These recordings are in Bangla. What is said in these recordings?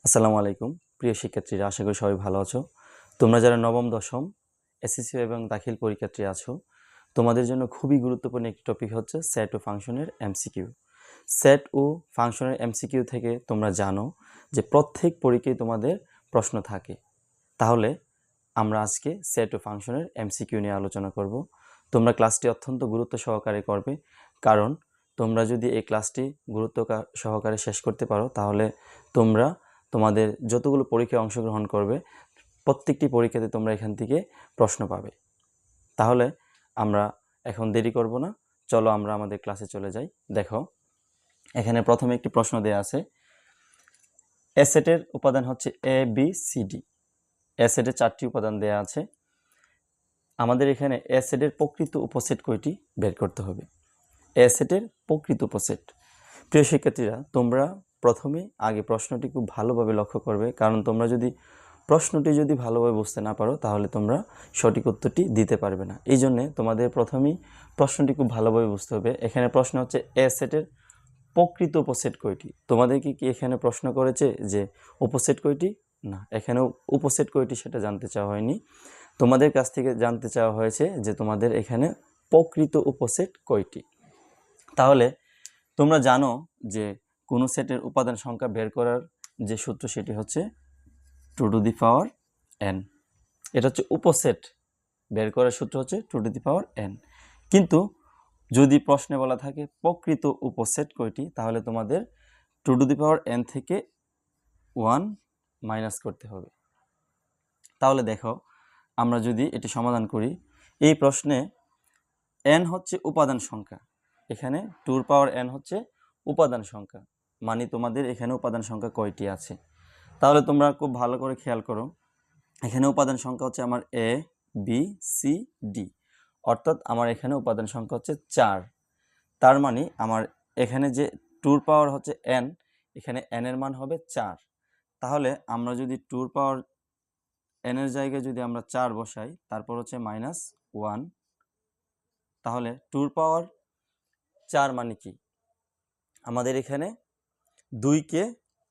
আসসালামু আলাইকুম প্রিয় শিক্ষার্থীরা, আশা করি সবাই ভালো আছো। তোমরা যারা নবম দশম এসএসসি এবং দাখিল পরীক্ষার্থী আছো, তোমাদের জন্য খুবই গুরুত্বপূর্ণ একটি টপিক হচ্ছে সেট ও ফাংশনের এমসিকিউ। সেট ও ফাংশনের এমসিকিউ থেকে তোমরা জানো যে প্রত্যেক পরীক্ষায় তোমাদের প্রশ্ন থাকে। তাহলে আমরা আজকে সেট ও ফাংশনের এমসিকিউ নিয়ে আলোচনা করব। তোমরা ক্লাসটি অত্যন্ত গুরুত্ব সহকারে করবে, কারণ তোমরা যদি এই ক্লাসটি গুরুত্ব সহকারে শেষ করতে পারো তাহলে তোমরা তোমাদের যতগুলো পরীক্ষায় অংশগ্রহণ করবে প্রত্যেকটি পরীক্ষাতে তোমরা এখান থেকে প্রশ্ন পাবে। তাহলে আমরা এখন দেরি করব না, চলো আমরা আমাদের ক্লাসে চলে যাই। দেখো, এখানে প্রথমে একটি প্রশ্ন দেয়া আছে, এ সেটের উপাদান হচ্ছে এ বি সি ডি। এ সেটের 4টি উপাদান দেয়া আছে। আমাদের এখানে এ সেটের প্রকৃত উপসেট কয়টি বের করতে হবে। এ সেটের প্রকৃত উপসেট। প্রিয় শিক্ষার্থীরা, তোমরা প্রথমে আগে প্রশ্নটি খুব ভালোভাবে লক্ষ্য করবে, কারণ তোমরা যদি প্রশ্নটি ভালোভাবে বুঝতে না পারো তাহলে তোমরা সঠিক উত্তরটি দিতে পারবে না। এই জন্যে তোমাদের প্রথমেই প্রশ্নটি খুব ভালোভাবে বুঝতে হবে। এখানে প্রশ্ন হচ্ছে এ সেটের প্রকৃত উপসেট কয়টি। তোমাদেরকে কি এখানে প্রশ্ন করেছে যে উপসেট কয়টি? না, এখানেও উপসেট কয়টি সেটা জানতে চাওয়া হয়নি। তোমাদের কাছ থেকে জানতে চাওয়া হয়েছে যে তোমাদের এখানে প্রকৃত উপসেট কয়টি। তাহলে তোমরা জানো যে কোনো সেটের উপাদান সংখ্যা বের করার যে সূত্র সেটি হচ্ছে 2 টু দি পাওয়ার n। এটা হচ্ছে উপসেট বের করার সূত্র হচ্ছে 2 টু দি পাওয়ার n। কিন্তু যদি প্রশ্নে বলা থাকে প্রকৃত উপসেট কয়টি, তাহলে তোমাদের 2 টু দি পাওয়ার n থেকে 1 মাইনাস করতে হবে। তাহলে দেখো, আমরা যদি এটি সমাধান করি, এই প্রশ্নে n হচ্ছে উপাদান সংখ্যা, এখানে 2 এর পাওয়ার n হচ্ছে উপাদান সংখ্যা, মানে তোমাদের এখানে উপাদান সংখ্যা কয়টি আছে। তাহলে তোমরা খুব ভালো করে খেয়াল করো, এখানে উপাদান সংখ্যা হচ্ছে আমার এ বি সি ডি, অর্থাৎ আমার এখানে উপাদান সংখ্যা হচ্ছে 4। তার মানে আমার এখানে যে 2 এর পাওয়ার হচ্ছে n, এখানে n এর মান হবে 4। তাহলে আমরা যদি 2 এর পাওয়ার n এর জায়গায় যদি আমরা 4 বসাই, তারপর হচ্ছে -1, তাহলে 2 এর পাওয়ার 4 মানে কি? আমাদের এখানে 2কে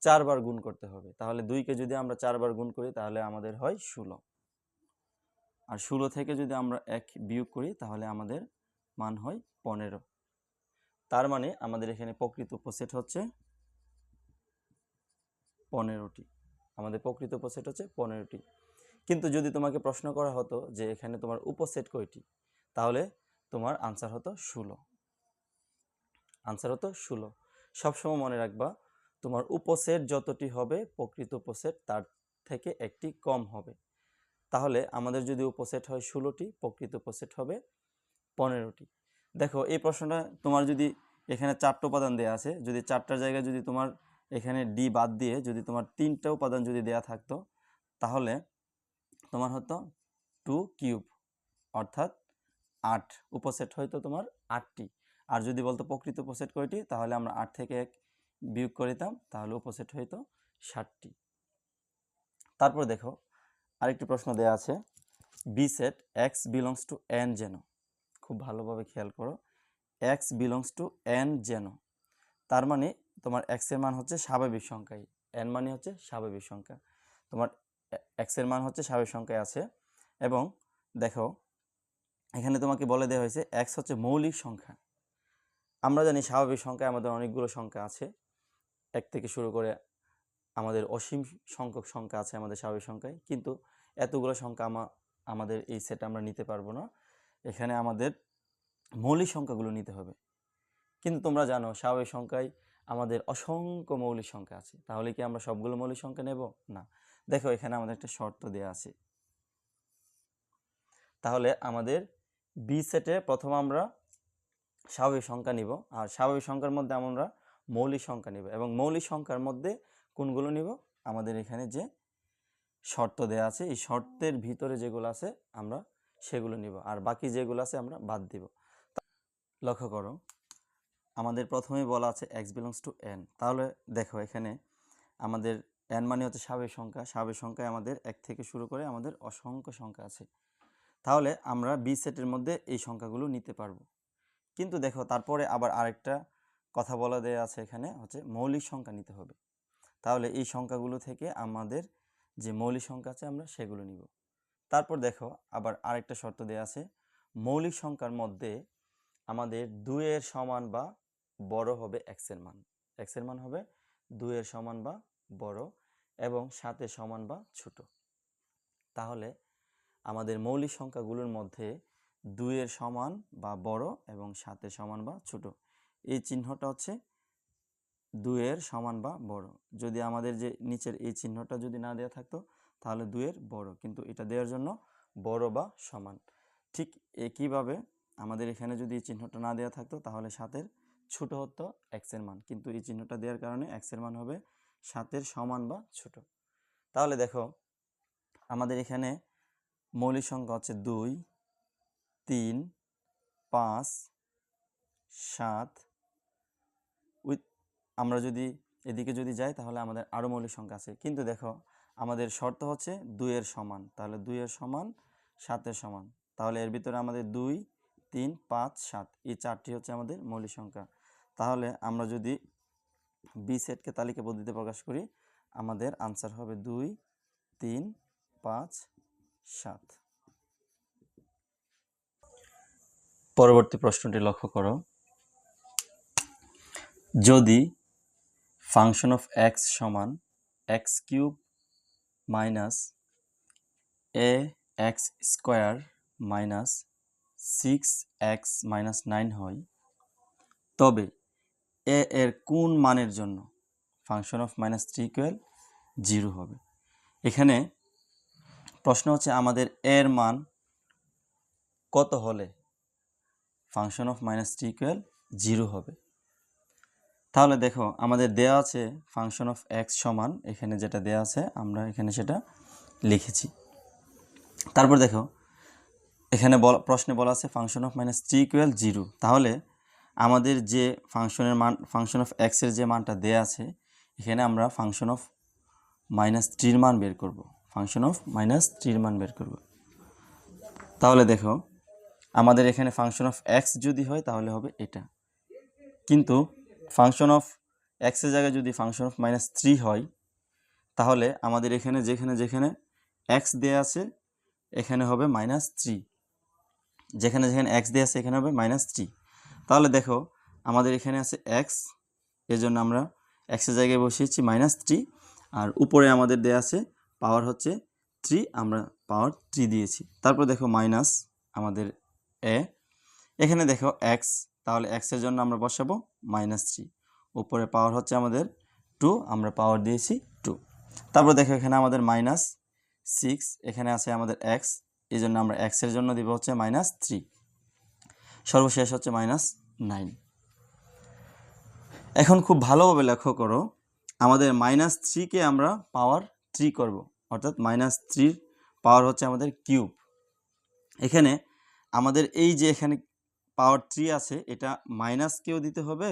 4 বার গুণ করতে হবে। তাহলে 2কে যদি আমরা 4 বার গুণ করি তাহলে আমাদের হয় 16। আর 16 থেকে যদি আমরা 1 বিয়োগ করি তাহলে আমাদের মান হয় 15। তার মানে আমাদের এখানে প্রকৃত উপসেট হচ্ছে 15টি। আমাদের প্রকৃত উপসেট হচ্ছে 15টি। কিন্তু যদি তোমাকে প্রশ্ন করা হতো যে এখানে তোমার উপসেট কয়টি, তাহলে তোমার আনসার হতো 16। আনসার হতো 16। সবসময় মনে রাখবা, তোমার উপসেট যতটি হবে প্রকৃত উপসেট তার থেকে একটি কম হবে। তাহলে আমাদের যদি উপসেট হয় 16টি, প্রকৃত উপসেট হবে 15টি। দেখো, এই প্রশ্নটা তোমার যদি এখানে 4টা উপাদান দেওয়া আছে, যদি 4টার জায়গায় যদি তোমার এখানে ডি বাদ দিয়ে যদি তোমার 3টা উপাদান যদি দেয়া থাকতো, তাহলে তোমার হতো 2 কিউব, অর্থাৎ 8 উপসেট হয়তো তোমার 8টি। আর যদি বলতো প্রকৃত উপসেট কয়টি, তাহলে আমরা 8 থেকে 1 বিয়োগ করে দিতাম, তাহলে উপসেট হইতো 60টি। তারপর দেখো, আরেকটি প্রশ্ন দেয়া আছে, B set x belongs to n যেন। খুব ভালোভাবে খেয়াল করো, x বিলংস টু n যেন, তার মানে তোমার x এর মান হচ্ছে স্বাভাবিক সংখ্যায়, n মানে হচ্ছে স্বাভাবিক সংখ্যা। তোমার x এর মান হচ্ছে স্বাভাবিক সংখ্যায় আছে। এবং দেখো, এখানে তোমাকে বলে দেওয়া হয়েছে x হচ্ছে মৌলিক সংখ্যা। আমরা জানি স্বাভাবিক সংখ্যায় আমাদের অনেকগুলো সংখ্যা আছে, 1 থেকে শুরু করে আমাদের অসীম সংখ্যক সংখ্যা আছে আমাদের স্বাভাবিক সংখ্যায়, কিন্তু এতগুলো সংখ্যা আমাদের এই সেটে আমরা নিতে পারবো না। এখানে আমাদের মৌলিক সংখ্যাগুলো নিতে হবে। কিন্তু তোমরা জানো স্বাভাবিক সংখ্যায় আমাদের অসংখ্য মৌলিক সংখ্যা আছে, তাহলে কি আমরা সবগুলো মৌলিক সংখ্যা নেব? না। দেখো, এখানে আমাদের একটা শর্ত দেয়া আছে। তাহলে আমাদের বি সেটে প্রথম আমরা স্বাভাবিক সংখ্যা নিব, আর স্বাভাবিক সংখ্যার মধ্যে আমরা মৌলিক সংখ্যা নিব, এবং মৌলিক সংখ্যার মধ্যে কোনগুলো নিব? আমাদের এখানে যে শর্ত দেয়া আছে, এই শর্তের ভিতরে যেগুলো আছে আমরা সেগুলো নিব, আর বাকি যেগুলো আছে আমরা বাদ দিব। লক্ষ্য করো, আমাদের প্রথমেই বলা আছে x বিলংস টু n। তাহলে দেখো, এখানে আমাদের n মানে হচ্ছে স্বাভাবিক সংখ্যা, স্বাভাবিক সংখ্যায় আমাদের 1 থেকে শুরু করে আমাদের অসংখ্য সংখ্যা আছে। তাহলে আমরা বি সেটের মধ্যে এই সংখ্যাগুলো নিতে পারবো। কিন্তু দেখো, তারপরে আবার আরেকটা কথা বলা দেয়া আছে, এখানে হচ্ছে মৌলিক সংখ্যা নিতে হবে। তাহলে এই সংখ্যাগুলো থেকে আমাদের যে মৌলিক সংখ্যা আছে আমরা সেগুলো নিব। তারপর দেখো আবার আরেকটা শর্ত দেওয়া আছে, মৌলিক সংখ্যার মধ্যে আমাদের 2 এর সমান বা বড় হবে x এর মান। x এর মান হবে 2 এর সমান বা বড় এবং 7 এর সমান বা ছোট। তাহলে আমাদের মৌলিক সংখ্যাগুলোর মধ্যে 2 এর সমান বা বড় এবং 7 এর সমান বা ছোট, এই চিহ্নটা হচ্ছে 2 এর সমান বা বড়। যদি আমাদের যে নিচের এই চিহ্নটা যদি না দেওয়া থাকতো তাহলে 2 এর বড়, কিন্তু এটা দেওয়ার জন্য বড় বা সমান। ঠিক একইভাবে আমাদের এখানে যদি এই চিহ্নটা না দেওয়া থাকতো তাহলে 7 এর ছোট হতো x এর মান, কিন্তু এই চিহ্নটা দেওয়ার কারণে x এর মান হবে 7 এর সমান বা ছোট। তাহলে দেখো আমাদের এখানে মৌলিক সংখ্যা হচ্ছে 2, 3, 5, 7। আমরা যদি এদিকে যদি যাই তাহলে আমাদের আরও মৌলিক সংখ্যা আছে, কিন্তু দেখো আমাদের শর্ত হচ্ছে 2 এর সমান, তাহলে 2 এর সমান 7 এর সমান। তাহলে এর ভিতরে আমাদের 2, 3, 5, 7 এই 4টি হচ্ছে আমাদের মৌলিক সংখ্যা। তাহলে আমরা যদি বি সেটকে তালিকা পদ্ধতিতে প্রকাশ করি আমাদের আনসার হবে 2, 3, 5, 7। পরবর্তী প্রশ্নটি লক্ষ্য করো, যদি ফাংশন অফ x সমান x³ minus ax square minus 6x minus 9 হয়, তবে a এর কোন মানের জন্য ফাংশন অফ -3 0 হবে। এখানে প্রশ্ন হচ্ছে আমাদের এর মান কত হলে ফাংশন অফ -3 0 হবে। তাহলে দেখো আমাদের দেয়া আছে ফাংশন অফ x সমান, এখানে যেটা দেয়া আছে আমরা এখানে সেটা লিখেছি। তারপর দেখো এখানে প্রশ্নে বলা আছে ফাংশন অফ -3 0। তাহলে আমাদের যে ফাংশন অফ x এর যে মানটা দেয়া আছে এখানে আমরা ফাংশন অফ -3 মান বের করব, ফাংশন অফ -3 মান বের করব। তাহলে দেখো আমাদের এখানে ফাংশন অফ x যদি হয় তাহলে হবে এটা, কিন্তু ফাংশন অফ x এর জায়গায় যদি ফাংশন অফ -3 হয় তাহলে আমাদের এখানে যেখানে যেখানে x দেয়া আছে এখানে হবে -3, যেখানে যেখানে x দেয়া আছে এখানে হবে -3। তাহলে দেখো আমাদের এখানে আছে x, এর জন্য আমরা x এর জায়গায় বসিয়েছি -3, আর উপরে আমাদের দেয়া আছে পাওয়ার হচ্ছে 3, আমরা পাওয়ার 3 দিয়েছি। তারপর দেখো মাইনাস আমাদের a, এখানে দেখো x, তাহলে x এর জন্য আমরা বসাবো -3, উপরে পাওয়ার হচ্ছে আমাদের 2, আমরা পাওয়ার দিয়েছি 2। তারপর দেখো এখানে আমাদের -6, এখানে আছে আমাদের x, এই জন্য আমরা x এর জন্য দিব হচ্ছে -3, সর্বশেষ হচ্ছে -9। এখন খুব ভালোভাবে লক্ষ্য করো, আমাদের -3কে আমরা পাওয়ার 3 করব, অর্থাৎ -3 পাওয়ার হচ্ছে আমাদের কিউব। এখানে আমাদের এই যে এখানে পাওয়ার 3 আছে এটা মাইনাসকেও দিতে হবে,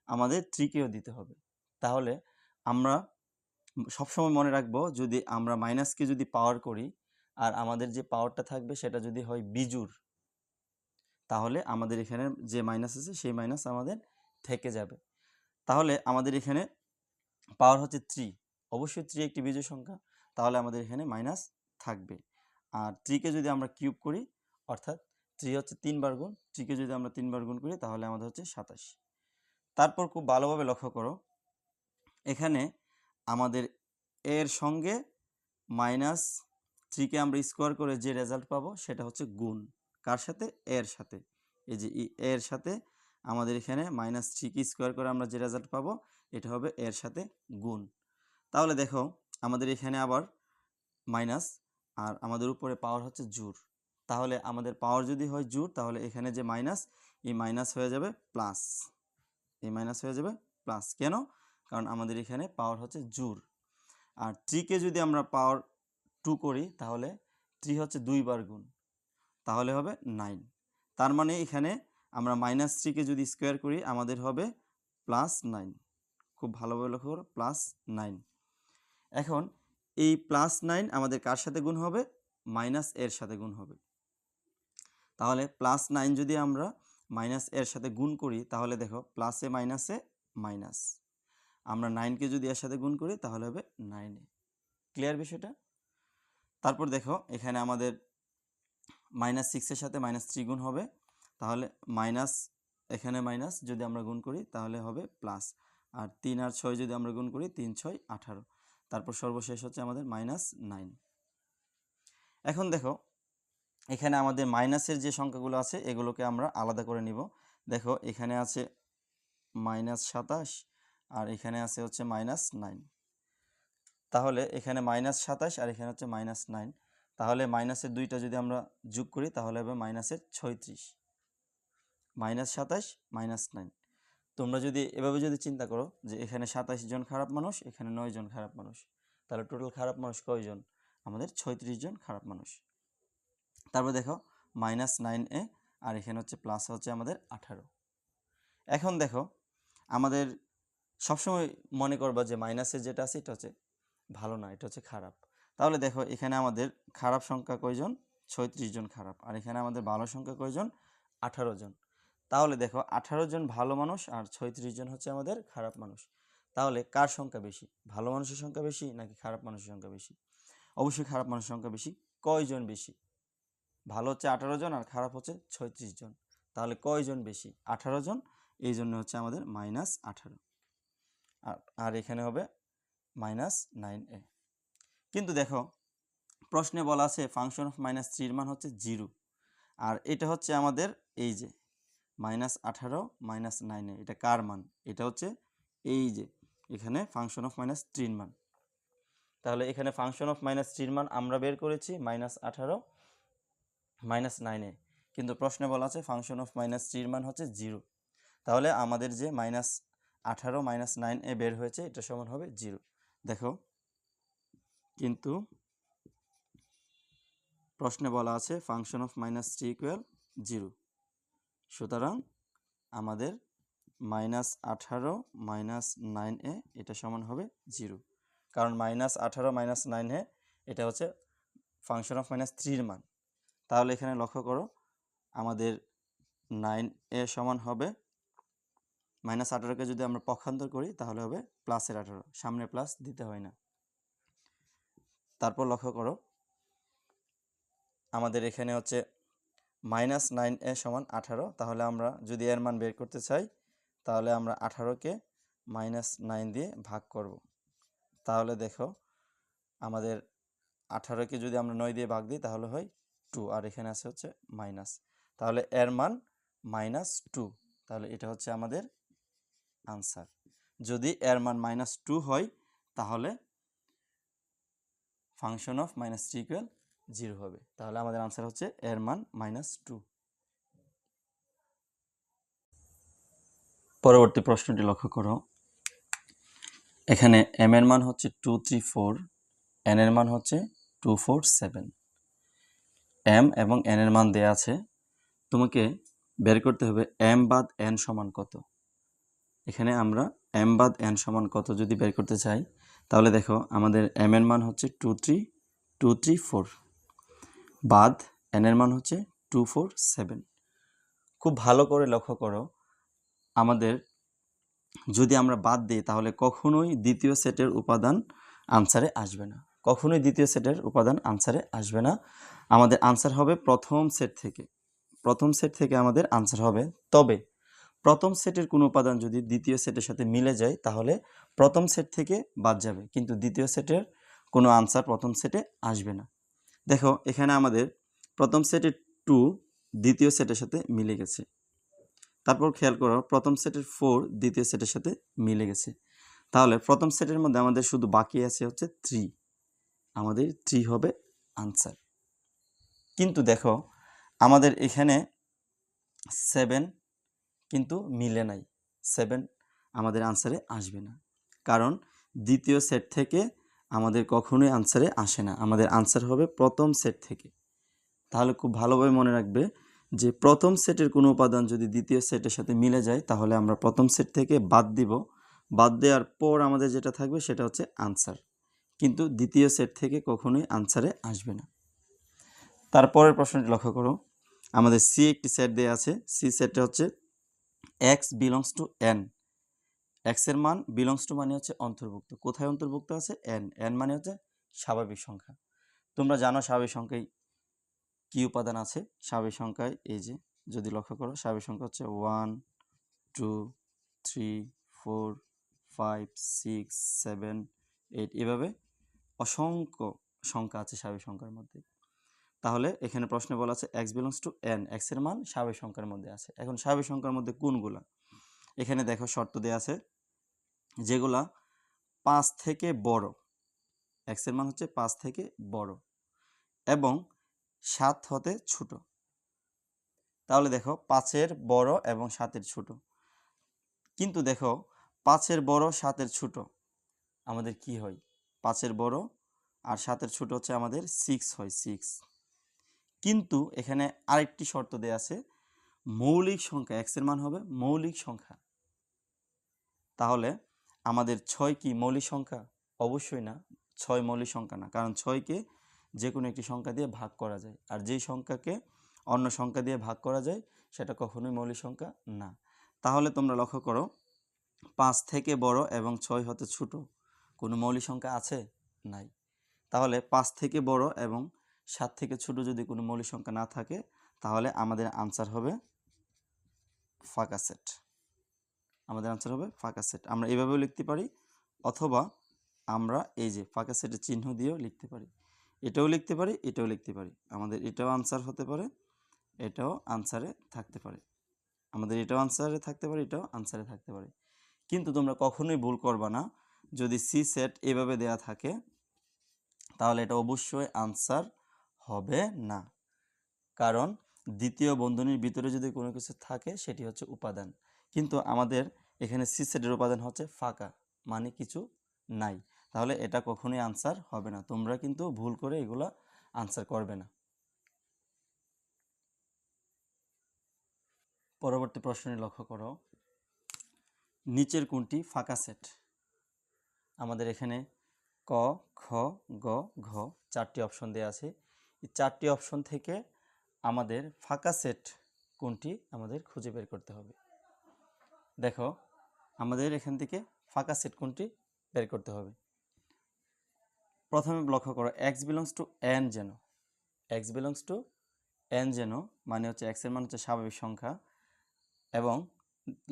আমাদের 3কেও দিতে হবে। তাহলে আমরা সবসময় মনে রাখবো যদি আমরা মাইনাসকে যদি পাওয়ার করি আর আমাদের যে পাওয়ারটা থাকবে সেটা যদি হয় বিজোড়, তাহলে আমাদের এখানে যে মাইনাস আছে সেই মাইনাস আমাদের থেকে যাবে। তাহলে আমাদের এখানে পাওয়ার হচ্ছে 3, অবশ্যই 3 একটি বিজোড় সংখ্যা, তাহলে আমাদের এখানে মাইনাস থাকবে। আর 3কে যদি আমরা কিউব করি, অর্থাৎ 3 হচ্ছে 3 বার গুণ, 3কে যদি আমরা 3 বার গুণ করি তাহলে আমাদের হচ্ছে 27। তারপর খুব ভালোভাবে লক্ষ্য করো, এখানে আমাদের এর সঙ্গে -3কে আমরা স্কোয়ার করে যে রেজাল্ট পাবো সেটা হচ্ছে গুণ, কার সাথে? এর সাথে। এই যে এর সাথে আমাদের এখানে -3কে স্কোয়ার করে আমরা যে রেজাল্ট পাবো এটা হবে এর সাথে গুণ। তাহলে দেখো আমাদের এখানে আবার মাইনাস, আর আমাদের উপরে পাওয়ার হচ্ছে জোড়, তাহলে আমাদের পাওয়ার যদি হয় জোড় তাহলে এখানে যে মাইনাস, এই মাইনাস হয়ে যাবে প্লাস, এই মাইনাস হয়ে যাবে প্লাস। কেন? কারণ আমাদের এখানে পাওয়ার হচ্ছে জোড়। আর 3কে যদি আমরা পাওয়ার 2 করি তাহলে 3 হচ্ছে 2 বার গুণ, তাহলে হবে 9। তার মানে এখানে আমরা -3কে যদি স্কোয়ার করি আমাদের হবে +9। খুব ভালোভাবে লক্ষ্য করো, +9। এখন এই +9 আমাদের কার সাথে গুণ হবে? মাইনাস এর সাথে গুণ হবে। তাহলে +9 যদি আমরা মাইনাস এর সাথে গুণ করি তাহলে দেখো প্লাসে মাইনাসে মাইনাস, আমরা 9কে যদি এর সাথে গুণ করি তাহলে হবে 9a। ক্লিয়ার বিষয়টা? তারপর দেখো এখানে আমাদের -6 এর সাথে -3 গুণ হবে, তাহলে মাইনাস, এখানে মাইনাস যদি আমরা গুণ করি তাহলে হবে প্লাস, আর 3 আর 6 যদি আমরা গুণ করি 3 6 18, তারপর সর্বশেষ হচ্ছে আমাদের -9। এখন দেখো এখানে আমাদের মাইনাসের যে সংখ্যাগুলো আছে এগুলোকে আমরা আলাদা করে নিব। দেখো এখানে আছে -27 আর এখানে আছে হচ্ছে -9, তাহলে এখানে -27 আর এখানে হচ্ছে -9, তাহলে মাইনাসের দুইটা যদি আমরা যোগ করি তাহলে হবে -36, -27 -9। তোমরা যদি এভাবে যদি চিন্তা করো যে এখানে 27 জন খারাপ মানুষ, এখানে 9 জন খারাপ মানুষ, তাহলে টোটাল খারাপ মানুষ কয়জন? আমাদের 36 জন খারাপ মানুষ। তারপর দেখো -9a আর এখানে হচ্ছে প্লাস হচ্ছে আমাদের 18। এখন দেখো আমাদের সবসময় মনে করবা যে মাইনাসের যেটা আছে এটা হচ্ছে ভালো না, এটা হচ্ছে খারাপ। তাহলে দেখো এখানে আমাদের খারাপ সংখ্যা কয়জন? 36 জন খারাপ, আর এখানে আমাদের ভালো সংখ্যা কয়জন? 18 জন। তাহলে দেখো 18 জন ভালো মানুষ আর 36 জন হচ্ছে আমাদের খারাপ মানুষ। তাহলে কার সংখ্যা বেশি? ভালো মানুষের সংখ্যা বেশি নাকি খারাপ মানুষের সংখ্যা বেশি? অবশ্যই খারাপ মানুষের সংখ্যা বেশি। কয়জন বেশি? ভালো হচ্ছে 18 জন আর খারাপ হচ্ছে 36 জন। তাহলে কয়জন বেশি? 18 জন। এই জন্য হচ্ছে আমাদের -18, আর এখানে হবে -9a। কিন্তু দেখো প্রশ্নে বলা আছে ফাংশন অফ -3 এর মান হচ্ছে 0, আর এটা হচ্ছে আমাদের এই যে -18 -9a, এটা কার মান? এটা হচ্ছে এই যে এখানে ফাংশন অফ -3 এর মান। তাহলে এখানে ফাংশন অফ -3 এর মান আমরা বের করেছি -18 -9a, কিন্তু প্রশ্নে বলা আছে ফাংশন অফ -3 এর মান হচ্ছে 0। তাহলে আমাদের যে -18 -9a বের হয়েছে এটা সমান হবে 0। দেখো কিন্তু প্রশ্নে বলা আছে ফাংশন অফ -3 ইকুয়াল 0, সুতরাং আমাদের -18 -9a এটা সমান হবে 0, কারণ -18 -9a এটা হচ্ছে ফাংশন অফ -3 এর মান। তাহলে এখানে লক্ষ্য করো আমাদের 9a সমান হবে -18কে যদি আমরা পক্ষান্তর করি তাহলে হবে প্লাসের 18, সামনে প্লাস দিতে হয় না। তারপর লক্ষ্য করো আমাদের এখানে হচ্ছে -9a সমান 18, তাহলে আমরা যদি এর মান বের করতে চাই তাহলে আমরা 18কে -9 দিয়ে ভাগ করব। তাহলে দেখো আমাদের 18কে যদি আমরা 9 দিয়ে ভাগ দিই তাহলে হয় 2, আর এখানে আছে হচ্ছে মাইনাস, তাহলে এর মান -2। তাহলে এটা হচ্ছে আমাদের আনসার। যদি এর মান -2 হয় তাহলে ফাংশন অফ -3 ইকুয়াল 0 হবে। তাহলে আমাদের আনসার হচ্ছে এর মান -2। পরবর্তী প্রশ্নটি লক্ষ্য করো, এখানে m এর মান হচ্ছে 2 3 4, n এর মান হচ্ছে 2 4 7। m এবং n এর মান দেয়া আছে, তোমাকে বের করতে হবে m বাদ n সমান কত। এখানে আমরা m বাদ n সমান কত যদি বের করতে চাই তাহলে দেখো আমাদের m এর মান হচ্ছে 2 3 4 বাদ n এর মান হচ্ছে 2 4 7। খুব ভালো করে লক্ষ্য করো, আমাদের যদি আমরা বাদ দিই তাহলে কখনোই দ্বিতীয় সেটের উপাদান আনসারে আসবে না, কখনোই দ্বিতীয় সেটের উপাদান আনসারে আসবে না। আমাদের আনসার হবে প্রথম সেট থেকে, প্রথম সেট থেকে আমাদের আনসার হবে। তবে প্রথম সেটের কোনো উপাদান যদি দ্বিতীয় সেটের সাথে মিলে যায় তাহলে প্রথম সেট থেকে বাদ যাবে, কিন্তু দ্বিতীয় সেটের কোনো আনসার প্রথম সেটে আসবে না। দেখো এখানে আমাদের প্রথম সেটের 2 দ্বিতীয় সেটের সাথে মিলে গেছে, তারপর খেয়াল করো প্রথম সেটের 4 দ্বিতীয় সেটের সাথে মিলে গেছে, তাহলে প্রথম সেটের মধ্যে আমাদের শুধু বাকি আছে হচ্ছে 3, আমাদের 3 হবে আনসার। কিন্তু দেখো আমাদের এখানে 7 কিন্তু মিলে নাই, 7 আমাদের আনসারে আসবে না, কারণ দ্বিতীয় সেট থেকে আমাদের কখনোই আনসারে আসে না, আমাদের আনসার হবে প্রথম সেট থেকে। তাহলে খুব ভালোভাবে মনে রাখবে যে প্রথম সেটের কোনো উপাদান যদি দ্বিতীয় সেটের সাথে মিলে যায় তাহলে আমরা প্রথম সেট থেকে বাদ দিব, বাদ দেওয়ার পর আমাদের যেটা থাকবে সেটা হচ্ছে আনসার, কিন্তু দ্বিতীয় সেট থেকে কখনোই আনসারে আসবে না। তারপরের প্রশ্নটি লক্ষ্য করো, আমাদের সি একটি সেট দেওয়া আছে, সি সেটটা হচ্ছে x belongs to n, x এর মান বিলংস টু মানে হচ্ছে অন্তর্ভুক্ত। কোথায় অন্তর্ভুক্ত আছে? এন। এন মানে হচ্ছে স্বাভাবিক সংখ্যা। তোমরা জানো স্বাভাবিক সংখ্যায় কি উপাদান আছে? স্বাভাবিক সংখ্যায় এই যে যদি লক্ষ্য করো, স্বাভাবিক সংখ্যা হচ্ছে 1 2 3 4 5 6 7 8, এভাবে অসংখ্য সংখ্যা আছে স্বাভাবিক সংখ্যার মধ্যে। তাহলে এখানে প্রশ্নে বলা আছে x belongs to N, x এর মান স্বাভাবিক সংখ্যার মধ্যে আছে। এখন স্বাভাবিক সংখ্যার মধ্যে কোনগুলা? এখানে দেখো শর্ত দেয়া আছে, যেগুলা 5 থেকে বড়, এক্স এর মান হচ্ছে 5 থেকে বড় এবং 7 হতে ছোট। তাহলে দেখো 5-এর বড় এবং 7-এর ছোট, কিন্তু দেখো 5-এর বড় 7-এর ছোট আমাদের কি হয়? 5-এর বড় আর 7-এর ছোট হচ্ছে আমাদের 6 হয়, 6। কিন্তু এখানে আরেকটি শর্ত দেয়া আছে, মৌলিক সংখ্যা, এক্স এর মান হবে মৌলিক সংখ্যা। তাহলে আমাদের 6 কি মৌলিক সংখ্যা? অবশ্যই না, 6 মৌলিক সংখ্যা না, কারণ 6কে যে কোনো একটি সংখ্যা দিয়ে ভাগ করা যায়, আর যেই সংখ্যাকে অন্য সংখ্যা দিয়ে ভাগ করা যায় সেটা কখনোই মৌলিক সংখ্যা না। তাহলে তোমরা লক্ষ্য করো, 5 থেকে বড় এবং 6 হতে ছোট কোনো মৌলিক সংখ্যা আছে? নাই। তাহলে 5 থেকে বড় এবং 7 থেকে ছোট যদি কোনো মৌলিক সংখ্যা না থাকে, তাহলে আমাদের আনসার হবে ফাঁকা সেট। আমাদের আনসার হবে ফাঁকা সেট। আমরা এভাবেও লিখতে পারি, অথবা আমরা এই যে ফাঁকা সেটের চিহ্ন দিয়েও লিখতে পারি। এটাও লিখতে পারি, এটাও লিখতে পারি। আমাদের এটাও আনসার হতে পারে, এটাও আনসারে থাকতে পারে। আমাদের এটাও আনসারে থাকতে পারে, এটাও আনসারে থাকতে পারে। কিন্তু তোমরা কখনোই ভুল করবা না, যদি সি সেট এভাবে দেয়া থাকে তাহলে এটা অবশ্যই আনসার হবে না। কারণ দ্বিতীয় বন্ধনীর ভিতরে যদি কোনো কিছু থাকে সেটি হচ্ছে উপাদান, কিন্তু আমাদের এখানে সি সেটের উপাদান হচ্ছে ফাঁকা, মানে কিছু নাই। তাহলে এটা কখনোই আনসার হবে না। তোমরা কিন্তু ভুল করে এগুলা আনসার করবে না। পরবর্তী প্রশ্নে লক্ষ্য করো, নিচের কোনটি ফাঁকা সেট? আমাদের এখানে ক, খ, গ, ঘ 4টি অপশন দেওয়া আছে। এই 4টি অপশন থেকে আমাদের ফাঁকা সেট কোনটি আমাদের খুঁজে বের করতে হবে। দেখো, আমাদের এখান থেকে ফাঁকা সেট কোনটি বের করতে হবে। প্রথমে লক্ষ্য করো, এক্স বিলংস টু এন যেন, এক্স বিলংস টু এন যেন মানে হচ্ছে এক্স এর মান হচ্ছে স্বাভাবিক সংখ্যা, এবং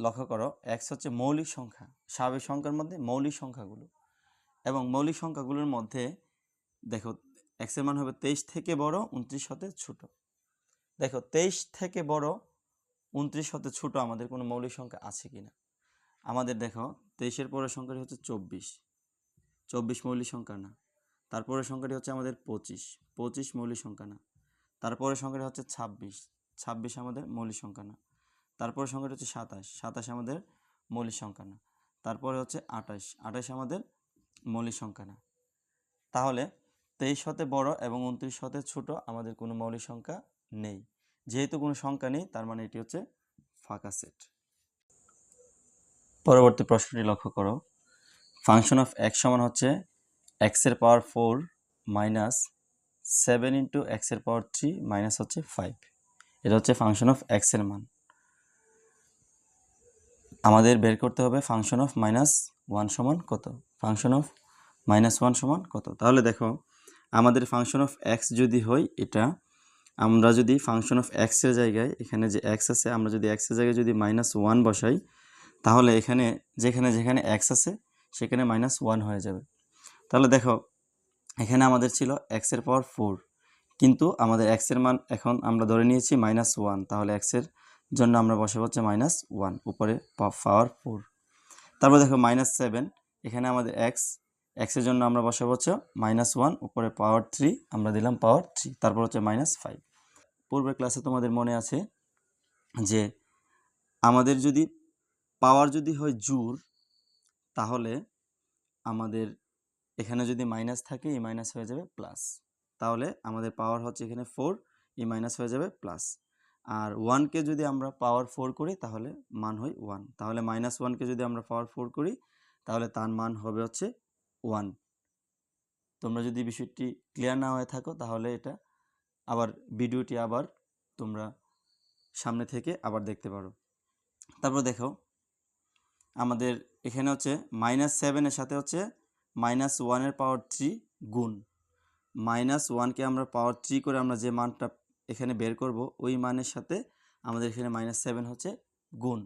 লক্ষ্য করো এক্স হচ্ছে মৌলিক সংখ্যা, স্বাভাবিক সংখ্যার মধ্যে মৌলিক সংখ্যাগুলো, এবং মৌলিক সংখ্যাগুলোর মধ্যে দেখো এক্স এর মান হবে 23 থেকে বড় 29 হতে ছোট। দেখো 23 থেকে বড় 29 হতে ছোট আমাদের কোনো মৌলিক সংখ্যা আছে কিনা। আমাদের দেখো 23-এর পরের সংখ্যাটি হচ্ছে 24, 24 মৌলিক সংখ্যা না। তারপরের সংখ্যাটি হচ্ছে আমাদের 25, 25 মৌলিক সংখ্যা না। তারপরের সংখ্যাটি হচ্ছে 26, 26 আমাদের মৌলিক সংখ্যা না। তারপরের সংখ্যাটি হচ্ছে 27, 27 আমাদের মৌলিক সংখ্যা না। তারপরে হচ্ছে 28, 28 আমাদের মৌলিক সংখ্যা না। তাহলে 23 হতে বড় এবং 29 হতে ছোট আমাদের কোনো মৌলিক সংখ্যা নেই। যেহেতু কোনো সংখ্যা নেই, তার মানে এটি হচ্ছে ফাঁকা সেট। পরবর্তী প্রশ্নটি লক্ষ্য করো, ফাংশন অফ এক্স সমান হচ্ছে এক্স এর পাওয়ার 4 মাইনাস 7 ইন্টু এক্স এর পাওয়ার 3 মাইনাস হচ্ছে 5। এটা হচ্ছে ফাংশন অফ এক্স এর মান। আমাদের বের করতে হবে ফাংশন অফ -1 সমান কত, ফাংশন অফ -1 সমান কত। তাহলে দেখো, আমাদের ফাংশন অফ এক্স যদি হয় এটা, আমরা যদি ফাংশন অফ এক্স এর জায়গায় এখানে যে এক্স আছে, আমরা যদি এক্স এর জায়গায় যদি -1 বসাই, তাহলে এখানে যেখানে যেখানে এক্স আছে সেখানে -1 হয়ে যাবে। তাহলে দেখো, এখানে আমাদের ছিল এক্স এর পাওয়ার 4, কিন্তু আমাদের এক্স এর মান এখন আমরা ধরে নিয়েছি -1, তাহলে এক্স এর জন্য আমরা বসাবো হচ্ছে -1, উপরে পাওয়ার 4। তারপর দেখো -7, এখানে আমাদের এক্স এর জন্য আমরা বসাবো হচ্ছে -1, উপরে পাওয়ার 3, আমরা দিলাম পাওয়ার 3, তারপর হচ্ছে -5। পূর্বের ক্লাসে তোমাদের মনে আছে যে আমাদের যদি পাওয়ার যদি হয় জোড়, তাহলে আমাদের এখানে যদি মাইনাস থাকে এই মাইনাস হয়ে যাবে প্লাস। তাহলে আমাদের পাওয়ার হচ্ছে এখানে 4, এই মাইনাস হয়ে যাবে প্লাস। আর 1কে যদি আমরা পাওয়ার 4 করি তাহলে মান হয় 1। তাহলে -1কে যদি আমরা পাওয়ার 4 করি তাহলে তার মান হবে হচ্ছে 1। তোমরা যদি বিষয়টি ক্লিয়ার না হয়ে থাকো তাহলে এটা আবার ভিডিওটি আবার তোমরা সামনে থেকে আবার দেখতে পারো। তারপর দেখো, আমাদের এখানে হচ্ছে -7 এর সাথে হচ্ছে -1 এর পাওয়ার 3 গুণ -1কে আমরা পাওয়ার 3 করে আমরা যে মানটা এখানে বের করব ওই মানের সাথে আমাদের এখানে -7 হচ্ছে গুণ।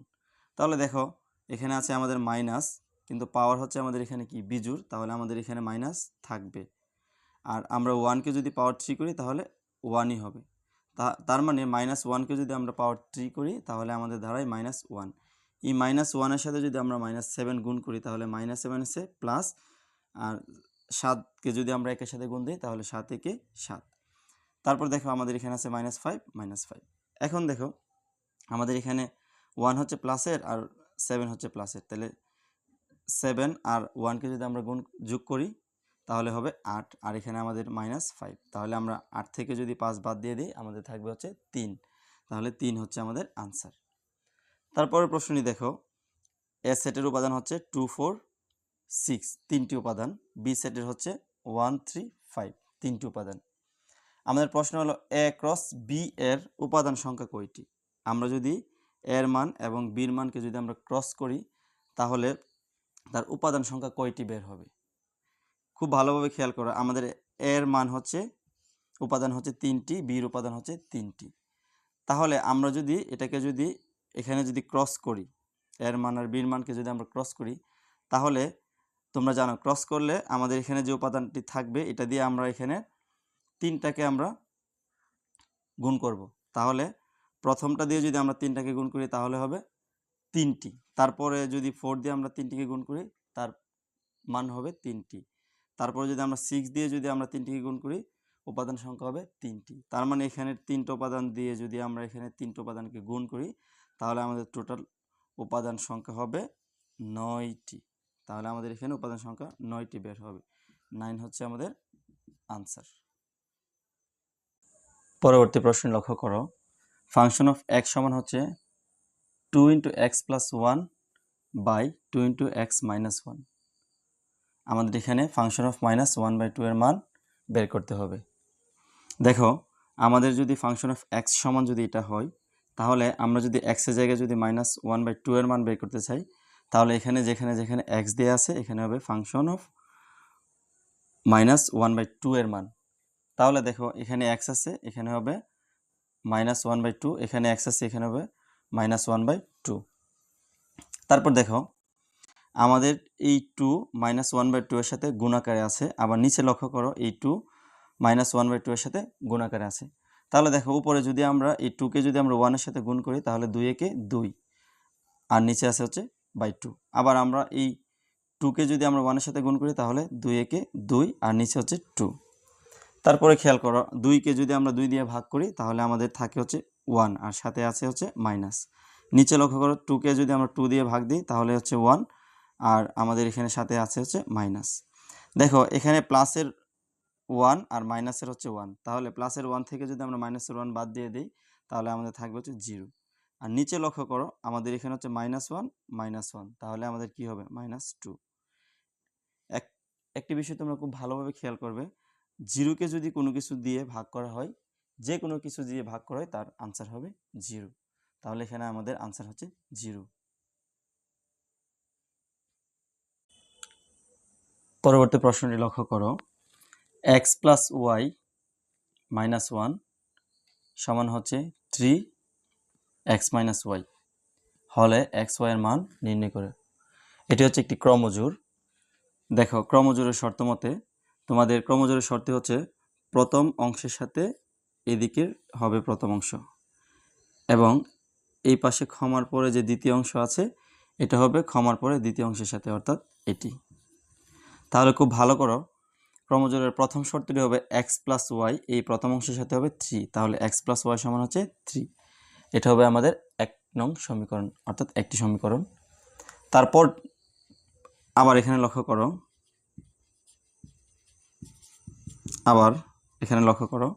তাহলে দেখো এখানে আছে আমাদের মাইনাস, কিন্তু পাওয়ার হচ্ছে আমাদের এখানে কি বিজোড়, তাহলে আমাদের এখানে মাইনাস থাকবে। আর আমরা 1কে যদি পাওয়ার 3 করি তাহলে 1ই হবে। তার মানে -1কে যদি আমরা পাওয়ার 3 করি তাহলে আমাদের দাঁড়ায় -1। এই -1 এর সাথে যদি আমরা -7 গুণ করি তাহলে -7 এসে প্লাস, আর 7কে যদি আমরা একের সাথে গুণ দিই তাহলে 7 একে 7। তারপর দেখো আমাদের এখানে আছে -5। এখন দেখো আমাদের এখানে 1 হচ্ছে প্লাসের আর 7 হচ্ছে প্লাসের, তাহলে 7 আর 1কে যদি আমরা যোগ করি তাহলে হবে 8, আর এখানে আমাদের -5। তাহলে আমরা 8 থেকে যদি 5 বাদ দিয়ে দিই আমাদের থাকবে হচ্ছে 3, তাহলে 3 হচ্ছে আমাদের আনসার। তারপরের প্রশ্নটি দেখো, এ সেটের উপাদান হচ্ছে 2 4 6 তিনটি উপাদান, বি সেটের হচ্ছে 1 3 5 তিনটি উপাদান। আমাদের প্রশ্ন হলো এ ক্রস বি এর উপাদান সংখ্যা কয়টি? আমরা যদি এর মান এবং বির মানকে যদি আমরা ক্রস করি তাহলে তার উপাদান সংখ্যা কয়টি বের হবে? খুব ভালোভাবে খেয়াল করো, আমাদের এর মান হচ্ছে উপাদান হচ্ছে 3টি, বির উপাদান হচ্ছে 3টি। তাহলে আমরা যদি এটাকে যদি এখানে যদি ক্রস করি, এর মান আর বির মানকে যদি আমরা ক্রস করি তাহলে তোমরা জানো ক্রস করলে আমাদের এখানে যে উপাদানটি থাকবে এটা দিয়ে আমরা এখানে 3টাকে আমরা গুণ করব। তাহলে প্রথমটা দিয়ে যদি আমরা 3টাকে গুণ করি তাহলে হবে 3টি, তারপরে যদি 4 দিয়ে আমরা 3টিকে গুণ করি তার মান হবে 3টি, তারপরে যদি আমরা 6 দিয়ে যদি আমরা 3টিকে গুণ করি উপাদান সংখ্যা হবে 3টি। তার মানে এখানে 3টা উপাদান দিয়ে যদি আমরা এখানে 3টা উপাদানকে গুণ করি তাহলে আমাদের টোটাল উপাদান সংখ্যা হবে 9টি। তাহলে আমাদের এখানে উপাদান সংখ্যা 9টি বের হবে, 9 হচ্ছে আমাদের আনসার। পরবর্তী প্রশ্ন লক্ষ্য করো, ফাংশন অফ x সমান হচ্ছে 2 × x + 1 বাই 2 × x - 1। আমাদের এখানে ফাংশন অফ -1/2 এর মান বের করতে হবে। দেখো আমাদের যদি ফাংশন অফ x সমান যদি এটা হয় তাহলে আমরা যদি x এর জায়গায় যদি -1/2 এর মান বের করতে চাই তাহলে এখানে যেখানে x দেয়া আছে এখানে হবে ফাংশন অফ -1/2 এর মান। তাহলে দেখো এখানে x আছে এখানে হবে -1/2, এখানে x আছে এখানে হবে -1/2। তারপর দেখো আমাদের এই 2 -1/2 এর সাথে গুণাকারে আছে, আবার নিচে লক্ষ্য করো এই 2 -1/2 এর সাথে গুণাকারে আছে। তাহলে দেখো উপরে যদি আমরা এই 2কে যদি আমরা 1 এর সাথে গুণ করি তাহলে 2 একে 2, আর নিচে আছে হচ্ছে /2। আবার আমরা এই 2কে যদি আমরা 1 এর সাথে গুণ করি তাহলে 2 একে 2, আর নিচে হচ্ছে 2। তারপরে খেয়াল করো 2কে যদি আমরা 2 দিয়ে ভাগ করি তাহলে আমাদের থাকে হচ্ছে 1, আর সাথে আছে হচ্ছে মাইনাস। নিচে লক্ষ্য করো 2কে যদি আমরা 2 দিয়ে ভাগ দিই তাহলে হচ্ছে 1, আর আমাদের এখানে সাথে আছে হচ্ছে মাইনাস। দেখো এখানে প্লাসের 1 আর মাইনাসের হচ্ছে 1, তাহলে প্লাসের 1 থেকে যদি আমরা মাইনাসের 1 বাদ দিয়ে দিই তাহলে আমাদের থাকবে হচ্ছে 0। আর নিচে লক্ষ্য করো আমাদের এখানে হচ্ছে -1, তাহলে আমাদের কি হবে -2। একটি বিষয় তোমরা খুব ভালোভাবে খেয়াল করবে, 0কে যদি কোনো কিছু দিয়ে ভাগ করা হয়, যে কোনো কিছু দিয়ে ভাগ করা হয় তার আনসার হবে 0, তাহলে এখানে আমাদের আনসার হচ্ছে 0। পরবর্তী প্রশ্নটি লক্ষ্য করো, x + y - 1 সমান হচ্ছে 3x - y হলে x y এর মান নির্ণয় করে। এটি হচ্ছে একটি ক্রমজোড়। দেখো ক্রমজোড়ের শর্ত মতে তোমাদের ক্রমজোড়ের শর্ত হচ্ছে প্রথম অংশের সাথে এদিকের হবে প্রথম অংশ, এবং এই পাশে ক্ষমার পরে যে দ্বিতীয় অংশ আছে এটা হবে ক্ষমার পরে দ্বিতীয় অংশের সাথে, অর্থাৎ এটি। তাহলে খুব ভালো করো, ক্রমজোড়ের প্রথম শর্তটি হবে x + y, এই প্রথম অংশের সাথে হবে 3, তাহলে x + y সমান হচ্ছে 3। এটা হবে আমাদের 1 নং সমীকরণ, অর্থাৎ একটি সমীকরণ। তারপর আবার এখানে লক্ষ্য করো,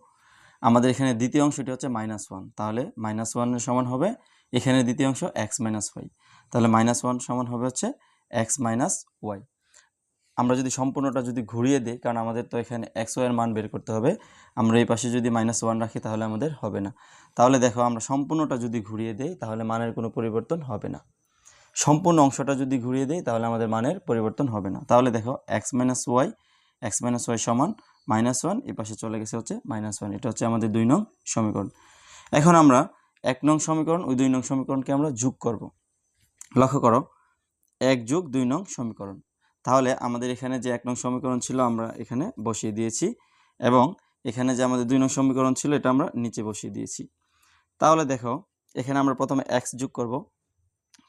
আমাদের এখানে দ্বিতীয় অংশটি হচ্ছে -1, তাহলে -1 এর সমান হবে এখানে দ্বিতীয় অংশ x - y, তাহলে -1 সমান হবে হচ্ছে x - y। আমরা যদি সম্পূর্ণটা যদি ঘুরিয়ে দিই, কারণ আমাদের তো এখানে x y এর মান বের করতে হবে, আমরা এই পাশে যদি -1 রাখি তাহলে আমাদের হবে না। তাহলে দেখো আমরা সম্পূর্ণটা যদি ঘুরিয়ে দিই তাহলে মানের কোনো পরিবর্তন হবে না। সম্পূর্ণ অংশটা যদি ঘুরিয়ে দেই তাহলে আমাদের মানের পরিবর্তন হবে না। তাহলে দেখো এক্স মাইনাস ওয়াই সমান -1, এই পাশে চলে গেছে হচ্ছে -1। এটা হচ্ছে আমাদের 2 নং সমীকরণ। এখন আমরা 1 নং সমীকরণ ওই 2 নং সমীকরণকে আমরা যোগ করব। লক্ষ্য করো 1 যোগ 2 নং সমীকরণ। তাহলে আমাদের এখানে যে 1 নং সমীকরণ ছিল আমরা এখানে বসিয়ে দিয়েছি এবং এখানে যে আমাদের 2 নং সমীকরণ ছিল এটা আমরা নিচে বসিয়ে দিয়েছি। তাহলে দেখো এখানে আমরা প্রথমে x যোগ করব।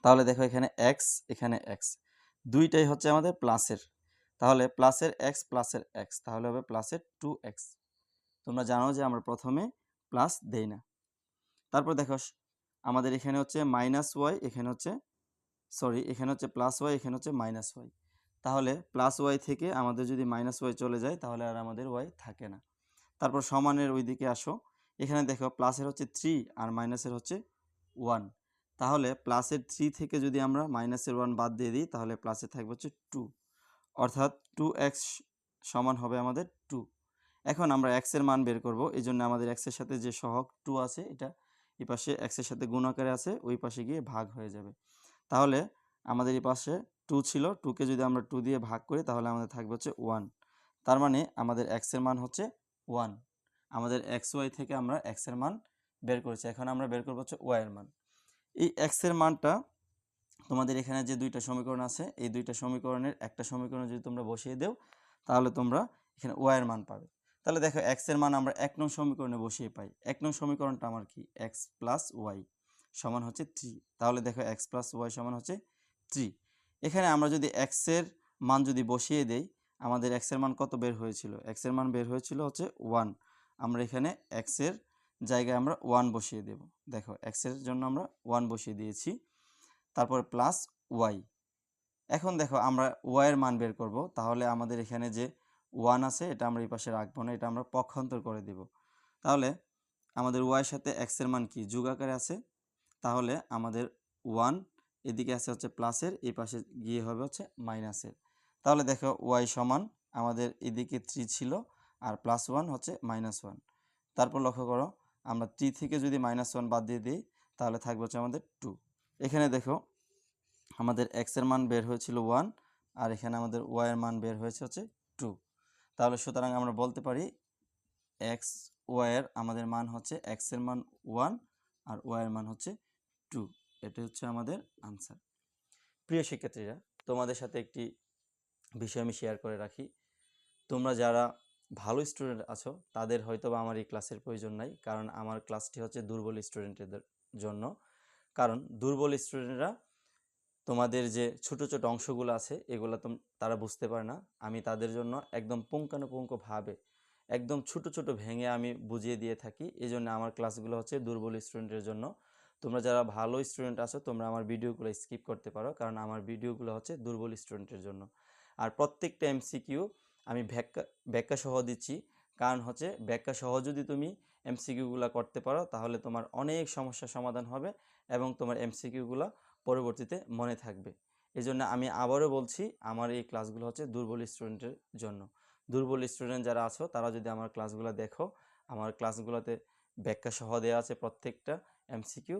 তাহলে দেখো এখানে x দুইটাই হচ্ছে আমাদের প্লাসের। তাহলে প্লাসের x তাহলে হবে প্লাসের 2x। তোমরা জানো যে আমরা প্রথমে প্লাস দেই না। তারপর দেখো আমাদের এখানে হচ্ছে -y, এখানে হচ্ছে এখানে হচ্ছে +y, এখানে হচ্ছে -y। তাহলে +y থেকে আমাদের যদি -y চলে যায় তাহলে আর আমাদের y থাকে না। তারপর সমানের ওই দিকে আসো, এখানে দেখো প্লাসের হচ্ছে 3 আর মাইনাসের হচ্ছে 1। তাহলে প্লাসের 3 থেকে যদি আমরা মাইনাসের 1 বাদ দিয়ে দিই তাহলে প্লাসে থাকবে হচ্ছে 2, অর্থাৎ 2x সমান হবে আমাদের 2। এখন আমরা x এর মান বের করব, এই জন্য আমাদের x এর সাথে যে সহগ 2 আছে এটা এই পাশে x এর সাথে গুণ আকারে আছে, ওই পাশে গিয়ে ভাগ হয়ে যাবে। তাহলে আমাদের এই পাশে 2 ছিল, 2কে যদি আমরা 2 দিয়ে ভাগ করি তাহলে আমাদের থাকবে হচ্ছে 1। তার মানে আমাদের x এর মান হচ্ছে 1। আমাদের xy থেকে আমরা x এর মান বের করেছি। এখন আমরা বের করব হচ্ছে y এর মান। এই x এর মানটা তোমাদের এখানে যে দুইটা সমীকরণ আছে এই দুইটা সমীকরণের একটা সমীকরণ যদি তোমরা বসিয়ে দাও তাহলে তোমরা এখানে y এর মান পাবে। তাহলে দেখো x এর মান আমরা 1 নং সমীকরণে বসিয়ে পাই। 1 নং সমীকরণটা আমার কি x প্লাস y সমান হচ্ছে 3। তাহলে দেখো x প্লাস y সমান হচ্ছে 3। এখানে আমরা যদি x এর মান যদি বসিয়ে দেই আমাদের x এর মান কত বের হয়েছিল? x এর মান বের হয়েছিল হচ্ছে 1। আমরা এখানে x এর জায়গায় আমরা 1 বসিয়ে দেব। দেখো x এর জন্য আমরা 1 বসিয়ে দিয়েছি, তারপর প্লাস y। এখন দেখো আমরা y এর মান বের করব। তাহলে আমাদের এখানে যে 1 আছে এটা আমরা এই পাশে রাখবো না, এটা আমরা পক্ষান্তর করে দেব। তাহলে আমাদের y এর সাথে x এর মান কি যোগ আকারে আছে। তাহলে আমাদের 1 এদিকে আছে হচ্ছে প্লাসের, এই পাশে গিয়ে হবে হচ্ছে মাইনাসের। তাহলে দেখো y সমান আমাদের এদিকে 3 ছিল আর +1 হচ্ছে -1। তারপর লক্ষ্য করো আমরা 3 থেকে যদি -1 বাদ দিয়ে দিই তাহলে থাকবে হচ্ছে আমাদের 2। এখানে দেখো আমাদের x এর মান বের হয়েছিল 1 আর এখানে আমাদের y এর মান বের হয়েছে হচ্ছে 2। তাহলে সুতরাং আমরা বলতে পারি x y এর আমাদের মান হচ্ছে x এর মান 1 আর y এর মান হচ্ছে 2। এটা হচ্ছে আমাদের আনসার। প্রিয় শিক্ষার্থীরা, তোমাদের সাথে একটি বিষয় আমি শেয়ার করে রাখি। তোমরা যারা ভালো স্টুডেন্ট আছো তাদের হয়তো বা আমার এই ক্লাসের প্রয়োজন নাই, কারণ আমার ক্লাসটি হচ্ছে দুর্বল স্টুডেন্টদের জন্য। কারণ দুর্বল স্টুডেন্টরা তোমাদের যে ছোট ছোট অংশগুলো আছে এগুলো তারা বুঝতে পারে না। আমি তাদের জন্য একদম পুঙ্খানুপুঙ্খভাবে একদম ছোট ছোট ভেঙে আমি বুঝিয়ে দিয়ে থাকি। এই জন্য আমার ক্লাসগুলো হচ্ছে দুর্বল স্টুডেন্টের জন্য। তোমরা যারা ভালো স্টুডেন্ট আছো তোমরা আমার ভিডিওগুলো স্কিপ করতে পারো, কারণ আমার ভিডিওগুলো হচ্ছে দুর্বল স্টুডেন্টের জন্য। আর প্রত্যেকটা এমসিকিউ আমি ব্যাখ্যা সহ দিচ্ছি, কারণ হচ্ছে ব্যাখ্যা সহ যদি তুমি এমসিকিউগুলো করতে পারো তাহলে তোমার অনেক সমস্যার সমাধান হবে এবং তোমার এমসিকিউগুলো পরবর্তীতে মনে থাকবে। এই জন্য আমি আবারও বলছি আমার এই ক্লাসগুলো হচ্ছে দুর্বল স্টুডেন্টের জন্য। দুর্বল স্টুডেন্ট যারা আছো তারা যদি আমার ক্লাসগুলো দেখো, আমার ক্লাসগুলোতে ব্যাখ্যা সহ দেওয়া আছে প্রত্যেকটা এমসিকিউ।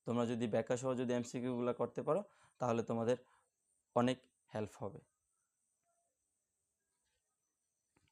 তোমরা যদি ব্যাখ্যা সহ যদি এমসিকিউগুলো করতে পারো তাহলে তোমাদের অনেক হেল্প হবে।